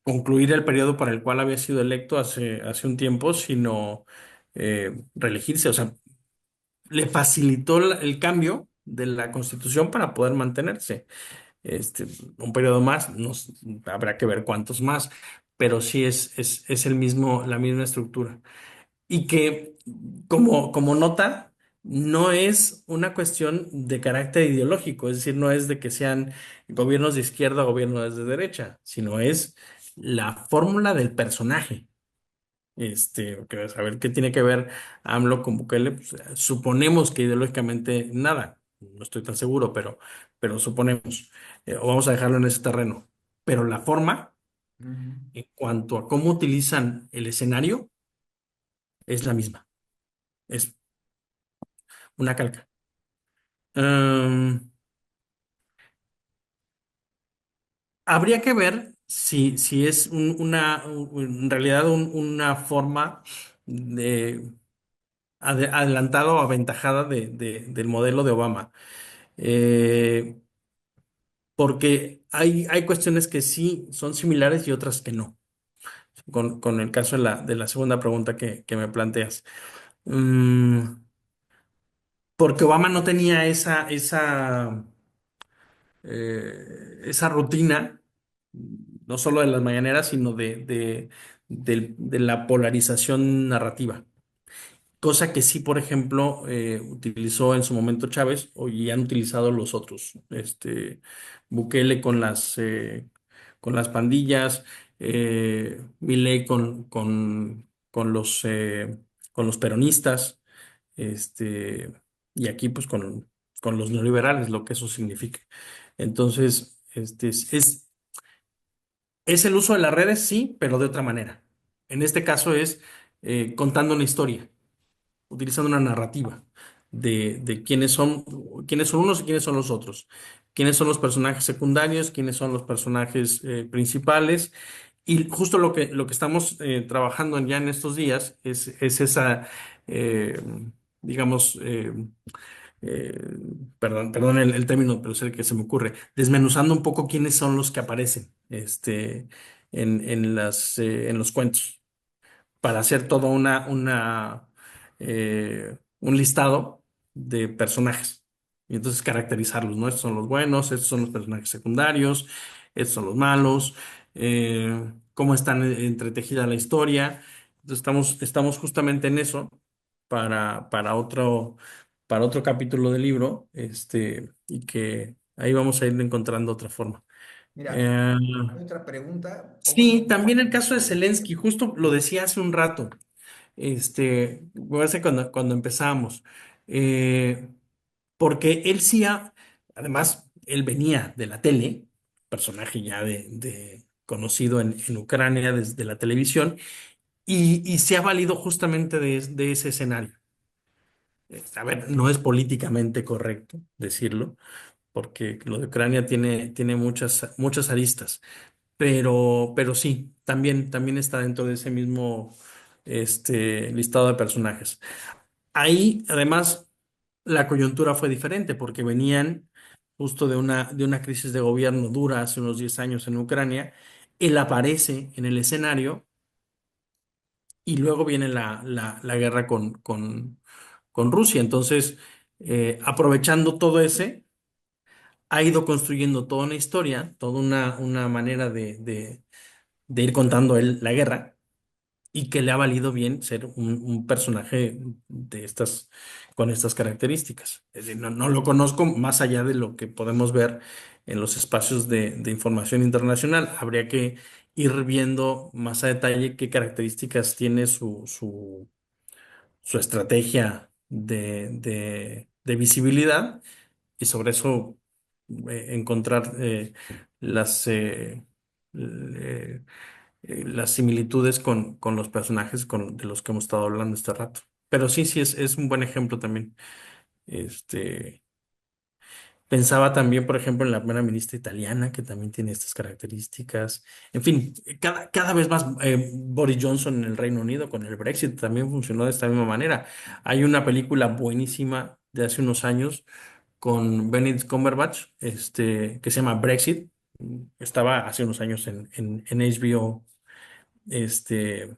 concluir el periodo para el cual había sido electo hace un tiempo, sino reelegirse. O sea, le facilitó el cambio de la Constitución para poder mantenerse. Este, un periodo más, habrá que ver cuántos más, pero sí es la misma estructura. Y que, como nota, no es una cuestión de carácter ideológico, es decir, no es de que sean gobiernos de izquierda o gobiernos de derecha, sino es la fórmula del personaje. Que saber qué tiene que ver AMLO con Bukele, pues, suponemos que ideológicamente nada, no estoy tan seguro, pero suponemos, o vamos a dejarlo en ese terreno. Pero la forma, ujú. en cuanto a cómo utilizan el escenario, es la misma, es una calca. Habría que ver si es en realidad una forma de adelantada o aventajada del modelo de Obama. Eh, Porque hay cuestiones que sí son similares y otras que no, con el caso de la segunda pregunta que me planteas. Mm, Porque Obama no tenía esa rutina, no solo de las mañaneras, sino de la polarización narrativa. Cosa que sí, por ejemplo, utilizó en su momento Chávez y han utilizado los otros. Bukele con las pandillas, Milei con los peronistas, este, y aquí pues con los neoliberales, lo que eso significa. Entonces, es el uso de las redes, sí, pero de otra manera. En este caso es contando una historia, utilizando una narrativa de quiénes son unos y quiénes son los otros, quiénes son los personajes secundarios, quiénes son los personajes principales. Y justo lo que estamos trabajando ya en estos días es esa, eh, digamos, eh, perdón el término, pero es el que se me ocurre, desmenuzando un poco quiénes son los que aparecen en los cuentos para hacer todo un listado de personajes. Y entonces caracterizarlos, ¿no? Estos son los buenos, estos son los personajes secundarios, estos son los malos, cómo están entretejida la historia. Entonces estamos justamente en eso para otro capítulo del libro, y que ahí vamos a ir encontrando otra forma. Mira, Eh, hay otra pregunta, o bueno, sí, también el caso de Zelensky, justo lo decía hace un rato. Me parece cuando empezamos, eh, porque él sí, además, él venía de la tele, personaje ya conocido en Ucrania desde la televisión, y se ha valido justamente de ese escenario. A ver, no es políticamente correcto decirlo, porque lo de Ucrania tiene muchas aristas, pero sí, también está dentro de ese mismo listado de personajes. Ahí, además, la coyuntura fue diferente porque venían justo de una crisis de gobierno dura hace unos 10 años en Ucrania. Él aparece en el escenario y luego viene la guerra con Rusia. Entonces, aprovechando todo ha ido construyendo toda una historia, toda una manera de ir contando él la guerra y que le ha valido bien ser un personaje con estas características. Es decir, no lo conozco más allá de lo que podemos ver en los espacios de información internacional. Habría que ir viendo más a detalle qué características tiene su estrategia de visibilidad y sobre eso encontrar las, eh, las similitudes con los personajes de los que hemos estado hablando este rato. Pero sí, sí, es un buen ejemplo también. Este, Pensaba también, por ejemplo, en la primera ministra italiana, que también tiene estas características. En fin, cada vez más Boris Johnson en el Reino Unido con el Brexit también funcionó de esta misma manera. Hay una película buenísima de hace unos años con Benedict Cumberbatch, que se llama Brexit. Estaba hace unos años en HBO, este,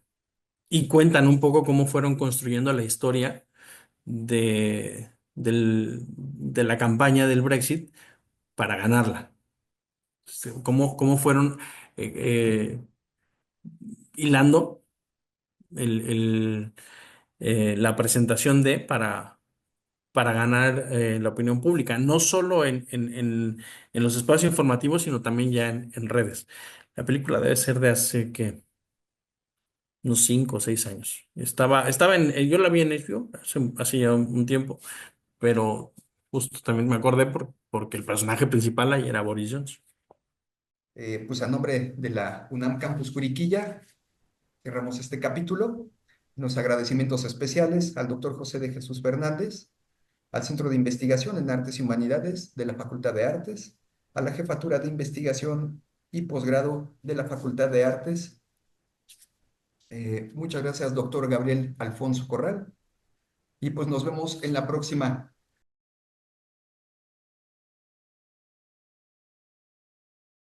y cuentan un poco cómo fueron construyendo la historia de la campaña del Brexit para ganarla. Cómo fueron eh, eh, hilando el- el, la presentación para ganar la opinión pública, no solo en los espacios informativos, sino también ya en redes. La película debe ser de hace que unos 5 o 6 años. Yo la vi en HBO hace ya un tiempo, pero justo también me acordé porque el personaje principal ahí era Boris Johnson. Pues a nombre de la UNAM Campus Curiquilla, cerramos este capítulo. Los agradecimientos especiales al doctor José de Jesús Fernández, al Centro de Investigación en Artes y Humanidades de la Facultad de Artes, a la Jefatura de Investigación y Posgrado de la Facultad de Artes. Muchas gracias, doctor Gabriel Alfonso Corral. Y pues nos vemos en la próxima.